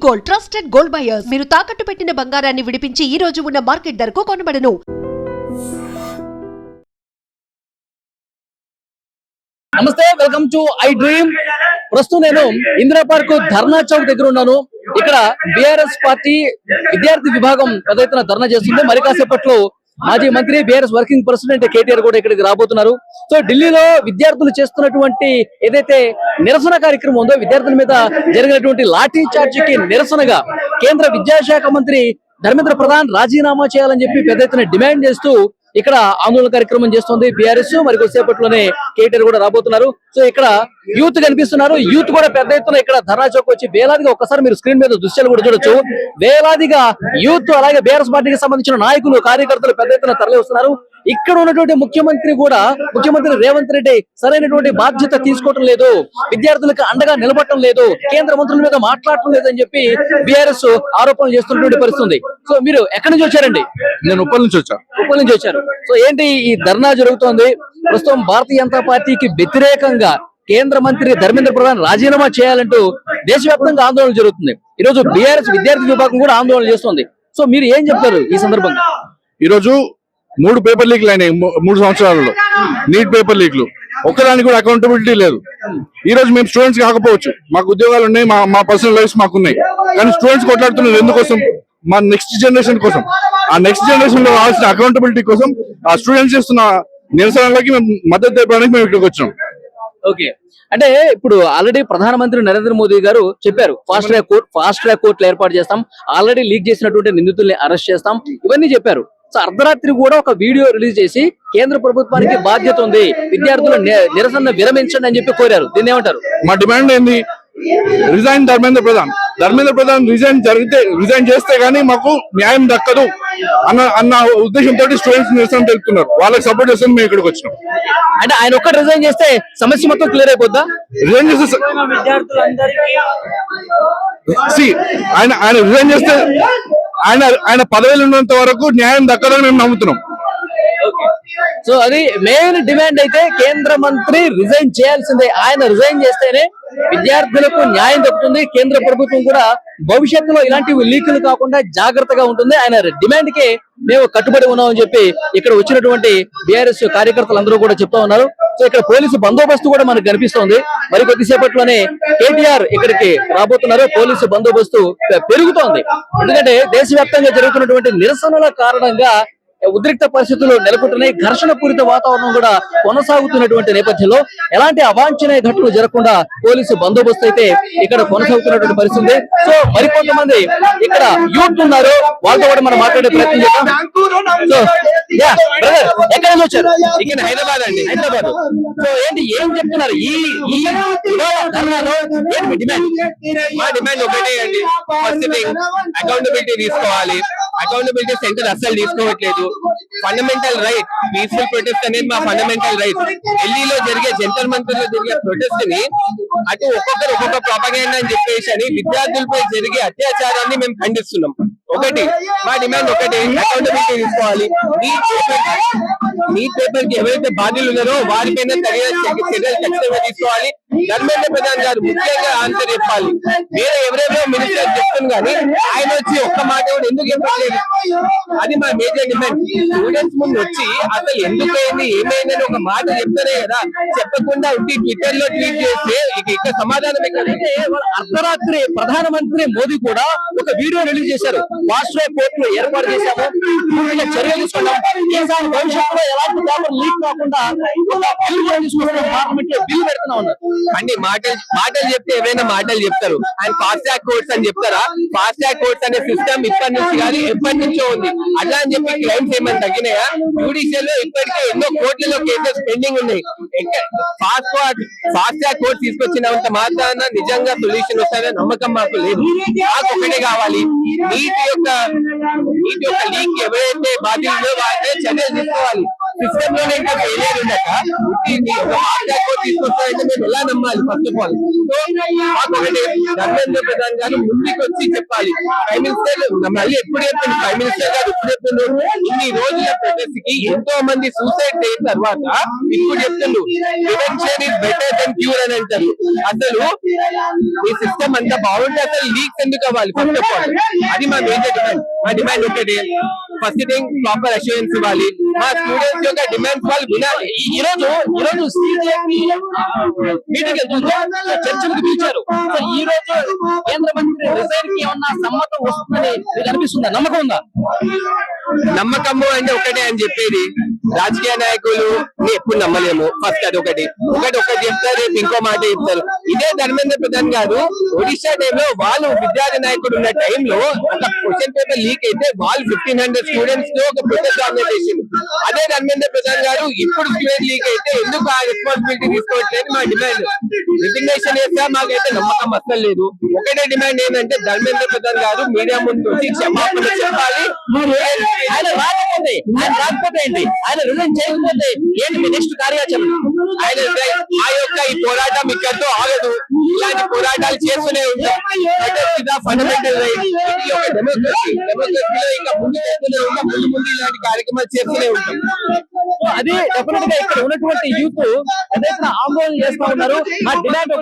Gold, trusted gold buyers. మీరు తాకట్టు పెట్టిన బంగారాన్ని విడిపించి ఈ రోజు ఉన్న మార్కెట్ ధరకు కొనబడను. నమస్తే, వెల్కమ్ టు ఐ డ్రీమ్. ప్రస్తుతం నేను ఇందిరా పార్క్ ధర్నా చౌక్ దగ్గర ఉన్నాను. ఇక్కడ బీఆర్ఎస్ పార్టీ విద్యార్థి విభాగం పెద్ద ఎత్తున ధర్నా చేస్తుంది. మరి కాసేపట్లో మాజీ మంత్రి బీఆర్ఎస్ వర్కింగ్ ప్రెసిడెంట్ కేటీఆర్ కూడా ఇక్కడికి రాబోతున్నారు. సో ఢిల్లీలో విద్యార్థులు చేస్తున్నటువంటి ఏదైతే నిరసన కార్యక్రమం ఉందో, విద్యార్థుల మీద జరిగినటువంటి లాఠీ చార్జికి నిరసనగా కేంద్ర విద్యాశాఖ మంత్రి ధర్మేంద్ర ప్రధాన్ రాజీనామా చేయాలని చెప్పి పెద్ద ఎత్తున డిమాండ్ చేస్తూ ఇక్కడ ఆందోళన కార్యక్రమం చేస్తుంది బీఆర్ఎస్. మరి కొద్దిసేపట్లోనే కేటీఆర్ కూడా రాబోతున్నారు. సో ఇక్కడ యూత్ కనిపిస్తున్నారు. యూత్ కూడా పెద్ద ఎత్తున ఇక్కడ ధర్నా చౌక్ వచ్చి వేలాదిగా, ఒక్కసారి మీరు స్క్రీన్ మీద దృశ్యాలు కూడా చూడొచ్చు, వేలాదిగా యూత్ అలాగే బీఆర్ఎస్ పార్టీకి సంబంధించిన నాయకులు కార్యకర్తలు పెద్ద ఎత్తున తరలి వస్తున్నారు. ఇక్కడ ఉన్నటువంటి ముఖ్యమంత్రి రేవంత్ రెడ్డి సరైనటువంటి బాధ్యత తీసుకోవటం లేదు, విద్యార్థులకు అండగా నిలబడటం లేదు, కేంద్ర మంత్రుల మీద మాట్లాడటం లేదని చెప్పి బీఆర్ఎస్ ఆరోపణలు చేస్తున్నటువంటి పరిస్థితి. సో మీరు ఎక్కడి నుంచి వచ్చారండి? నేను ఉప్పల్ నుంచి వచ్చారు. సో ఏంటి ఈ ధర్నా జరుగుతోంది? ప్రస్తుతం భారతీయ జనతా పార్టీకి వ్యతిరేకంగా కేంద్ర మంత్రి ధర్మేంద్ర ప్రధాన్ రాజీనామా చేయాలంటూ దేశవ్యాప్తంగా ఆందోళన జరుగుతుంది. ఈ రోజు బీఆర్ఎస్ విద్యార్థి విభాగం కూడా ఆందోళన చేస్తుంది. సో మీరు ఏం చెప్తారు ఈ సందర్భంగా? ఈ రోజు 3 పేపర్ లీక్లు అయినాయి 3 సంవత్సరాలలో. నీట్ పేపర్ లీక్లు, ఒక్కదానికి కూడా అకౌంటబిలిటీ లేదు. ఈ రోజు మేము స్టూడెంట్స్ కాకపోవచ్చు, మాకు ఉద్యోగాలు ఉన్నాయి, మా పర్సనల్ లైఫ్స్ మాకున్నాయి, కానీ స్టూడెంట్స్ కొట్లాడుతున్నారు ఎందుకోసం? మా నెక్స్ట్ జనరేషన్ కోసం. ఆ నెక్స్ట్ జనరేషన్ లో కావాల్సిన అకౌంటబిలిటీ కోసం ఆ స్టూడెంట్స్ చేస్తున్న నిరసనలకి మేము మద్దతు తెలపడానికి మేము ఇక్కడికి వచ్చాం. ఓకే, అంటే ఇప్పుడు ఆల్రెడీ ప్రధానమంత్రి నరేంద్ర మోదీ గారు చెప్పారు, ఫాస్ట్ ట్రాక్ కోర్టులు ఏర్పాటు చేస్తాం, ఆల్రెడీ లీక్ చేసినటువంటి నిందితుల్ని అరెస్ట్ చేస్తాం, ఇవన్నీ చెప్పారు. సో అర్ధరాత్రి కూడా ఒక వీడియో రిలీజ్ చేసి కేంద్ర ప్రభుత్వానికి బాధ్యత ఉంది, విద్యార్థుల నిరసన విరమించండి అని చెప్పి కోరారు. దీన్ని ఏమంటారు? మా డిమాండ్ ఏంది? రిజైన్ ధర్మేంద్ర ప్రధాన్ రిజైన్ చేస్తే గానీ మాకు న్యాయం దక్కదు అన్న ఉద్దేశంతో స్టూడెంట్స్ నిరసన తెలుపుతున్నారు. వాళ్ళకి సపోర్ట్ చేస్తే మేము ఇక్కడికి వచ్చినాం. అంటే ఆయన ఒక్కటి రిజైన్ చేస్తే సమస్య మొత్తం క్లియర్ అయిపోద్దా? రిజైన్ చేస్తే ఆయన రిజైన్ చేస్తే ఆయన పదవిలో ఉన్నంత వరకు న్యాయం దక్కదని మేము నమ్ముతున్నాం. సో అది మెయిన్ డిమాండ్. అయితే కేంద్ర మంత్రి రిజైన్ చేయాల్సిందే. ఆయన రిజైన్ చేస్తేనే విద్యార్థులకు న్యాయం దక్కుతుంది. కేంద్ర ప్రభుత్వం కూడా భవిష్యత్తులో ఇలాంటి లీకులు కాకుండా జాగ్రత్తగా ఉంటుంది. ఆయన డిమాండ్ కే మేము కట్టుబడి ఉన్నామని చెప్పి ఇక్కడ వచ్చినటువంటి బీఆర్ఎస్ కార్యకర్తలు అందరూ కూడా చెప్తా ఉన్నారు. సో ఇక్కడ పోలీసు బందోబస్తు కూడా మనకు కనిపిస్తోంది. మరి కొద్దిసేపట్లోనే కేటీఆర్ ఇక్కడికి రాబోతున్నారు. పోలీసు బందోబస్తు పెరుగుతోంది. ఎందుకంటే దేశవ్యాప్తంగా జరుగుతున్నటువంటి నిరసనల కారణంగా ఉద్రిక్త పరిస్థితులు నెలకొంటున్నాయి. ఘర్షణ పూరిత వాతావరణం కూడా కొనసాగుతున్నటువంటి నేపథ్యంలో ఎలాంటి అవాంఛనీయ ఘటనలు జరగకుండా పోలీసు బందోబస్తు అయితే ఇక్కడ కొనసాగుతున్నటువంటి పరిస్థితి. సో మరికొంతమంది ఇక్కడ యూత్ ఉన్నారు, వాళ్ళతో కూడా మనం మాట్లాడే ప్రయత్నం చేద్దాం. సో బ్రదర్, ఎక్కడ నుంచి వచ్చారు? ఇక్కడ హైదరాబాద్ అండి. హైదరాబాద్. సో ఏంటి, ఏం చెప్తున్నారు? ఈ ధర్నాలో ఏంటి డిమాండ్? మా డిమాండ్ ఒకటే అండి, ఫస్ట్ థింగ్ అకౌంటబిలిటీ తీసుకోవాలి. అకౌంటబిలిటీ సెంటర్ అస్సలు తీసుకోవట్లేదు. ఫండమెంటల్ రైట్ పీస్ఫుల్ ప్రొటెస్ట్ అనేది మా ఫండమెంటల్ రైట్. ఢిల్లీలో జరిగే జంతర్ మంతర్ లో జరిగే ప్రొటెస్ట్ ని అటు ఒక్కొక్క ప్రాపగేండా అని చెప్పేసి అని విద్యార్థులపై జరిగే అత్యాచారాన్ని మేము ఖండిస్తున్నాం. ఒకటి మా డిమాండ్ ఒకటి, అకౌంటబిలిటీ తీసుకోవాలి. నీట్ పేపర్ కి ఎవరైతే బాధ్యులు ఉన్నారో వారిపైన చర్యలు ఖచ్చితంగా తీసుకోవాలి. ధర్మేంద్ర ప్రధాన్ గారు ముఖ్యంగా ఆన్సర్ చెప్పాలి. వేరే ఎవరెవరో మినిస్టర్ చెప్తుంది కానీ ఆయన వచ్చి ఒక్క మాట కూడా ఎందుకు చెప్పట్లేదు? అది మా మేజర్ డిమాండ్. స్టూడెంట్స్ ముందు వచ్చి అసలు ఎందుకు అయింది ఏమైందని ఒక మాట చెప్తారే కదా, చెప్పకుండా ఉండి ట్విట్టర్ లో ట్వీట్ చేస్తే ఇక్కడ సమాధానం ఎక్కడంటే, అర్ధరాత్రి ప్రధానమంత్రి మోదీ కూడా ఒక వీడియో రిలీజ్ చేశారు. ఫాస్ట్ ట్రాక్ కోర్టులు ఏర్పాటు చేశాము, చర్యలు తీసుకున్నాం, భవిష్యత్తులో ఎలాంటి పేపర్ లీక్ కాకుండా పార్లమెంట్ లో బిల్లు పెడుతున్నా ఉన్నారు. అన్ని మాటలు చెప్తే ఎవరైనా మాటలు చెప్తారు. అండ్ ఫాస్ట్ ట్రాక్ కోర్ట్స్ అని చెప్తారా? ఫాస్ట్ ట్రాక్ కోర్ట్స్ అనే సిస్టమ్ ఇప్పటి నుంచి కానీ ఎప్పటి నుంచో ఉంది. అట్లా అని చెప్పి క్లైమ్స్ ఏమైనా తగ్గినాయా? జ్యుడిషియల్ లో ఇప్పటికే ఎన్నో కోర్టులలో కేసెస్ పెండింగ్ ఉన్నాయి. ఫాస్ట్ ట్రాక్ కోర్ట్ తీసుకొచ్చినంత మాత్రాన నిజంగా సొల్యూషన్ వస్తారనే నమ్మకం మాకు లేదు. మాకు ఒకటే కావాలి, నీట్ యొక్క లీక్ ఎవరైతే బాధ్యులో వాళ్ళే చర్యలు తీసుకోవాలి. సిస్టమ్ లోనే ఇంకా ఫెయిలియర్ ఉండక ఇది ఒక హార్డ్ అకౌంట్ తీసుకొస్తారంటే మేము ఎలా నమ్మాలి? First of all Dharmendra Pradhan గారు ముందుకు వచ్చి చెప్పాలి. ప్రైమ్ మినిస్టర్ మళ్ళీ ఎప్పుడు చెప్పింది, ప్రైమ్ మినిస్టర్ గారు ఇప్పుడు చెప్తున్నారు ఇన్ని రోజుల ప్రొటెస్ట్ కి ఎంతో మంది సూసైడ్ అయిన తర్వాత ఇప్పుడు చెప్తున్నారు prevention is better than cure అని అంటారు. అసలు ఈ సిస్టమ్ అంతా బాగుంటే అసలు లీక్స్ ఎందుకు అవ్వాలి? ఫస్ట్ ఆఫ్ ఆల్ అది మా మేజర్ డిమాండ్. మా డిమాండ్ ఒకటి, ఫస్ట్ థింగ్ ప్రాపర్ అష్యూరెన్స్ ఇవ్వాలి. మా స్టూడెంట్స్ యొక్క డిమాండ్స్ వాళ్ళు వినాలి. ఈ రోజు CJP మీటింగ్ చర్చలకు పిలిచారు. సో ఈ రోజు కేంద్ర మంత్రి రిజైన్ కి ఏమన్నా సమ్మతం వస్తుందని మీకు అనిపిస్తుందా? నమ్మకం ఉందా? నమ్మకము అంటే ఒకటే అని చెప్పేది, రాజకీయ నాయకులు ఎప్పుడు నమ్మలేము. ఫస్ట్ అది ఒకటి చెప్తారు, రేపు ఇంకో మాట చెప్తారు. ఇదే ధర్మేంద్ర ప్రధాన్ గారు ఒడిశా టైంలో వాళ్ళు విద్యార్థి నాయకుడు ఉన్న టైంలో ఒక క్వశ్చన్ పేపర్ లీక్ అయితే వాళ్ళు 1500 స్టూడెంట్స్ తో ఒక ప్రొటెస్ట్ ఆర్గనైజేషన్. అదే ధర్మేంద్ర ప్రధాన్ గారు ఇప్పుడు స్టూడెంట్ లీక్ అయితే ఎందుకు ఆ రెస్పాన్సిబిలిటీ తీసుకోవట్లేదు మా డిమాండ్. రిజిగ్నేషన్ చేస్తే మాకైతే నమ్మకం అస్సలు లేదు. ఒకటే డిమాండ్ ఏంటంటే ధర్మేంద్ర ప్రధాన్ గారు మీడియా ముందు వచ్చి క్షమాపణ చెప్పాలి. ఆయన రాకపోతే ఏంటి? ఆయన రిజైన్ చేయకపోతే ఏంటి మీ నెక్స్ట్ కార్యాచరణ? ఆయన ఆ యొక్క ఈ పోరాటం ఇక్కడితో ఆగదు. ఇలాంటి పోరాటాలు చేస్తూనే ఉంటాం. ఫండమెంటల్ రైట్, ఇది ఒక డెమోక్రసీలో ఇంకా ముందు చేస్తూనే ఉంటాం. ముందు ఇలాంటి కార్యక్రమాలు చేస్తూనే ఉంటాం. అది డెఫినెట్ గా ఇక్కడ ఉన్నటువంటి యూత్ అదే ఆందోళన చేస్తా ఉన్నారు. మా డిమాండ్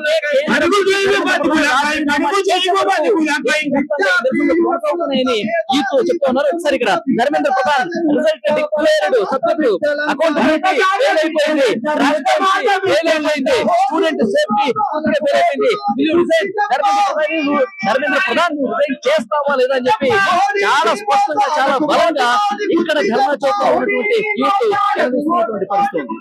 యూత్ చెప్తా ఉన్నారు. ఒకసారి ఇక్కడ Dharmendra Pradhan result declared subject accountability fail అయిపోయింది, ఫెయిల్ అయిపోయింది, స్టూడెంట్ సేఫ్టీ ఫెయిల్ అయిపోయింది. ధర్మేంద్ర ప్రధాన్ రిజైన్ చేస్తావా లేదా అని చెప్పి చాలా స్పష్టంగా చాలా బలంగా ఇక్కడ ధర్నా చౌక్ లో ఉన్నటువంటి యూత్ పరిస్థితి.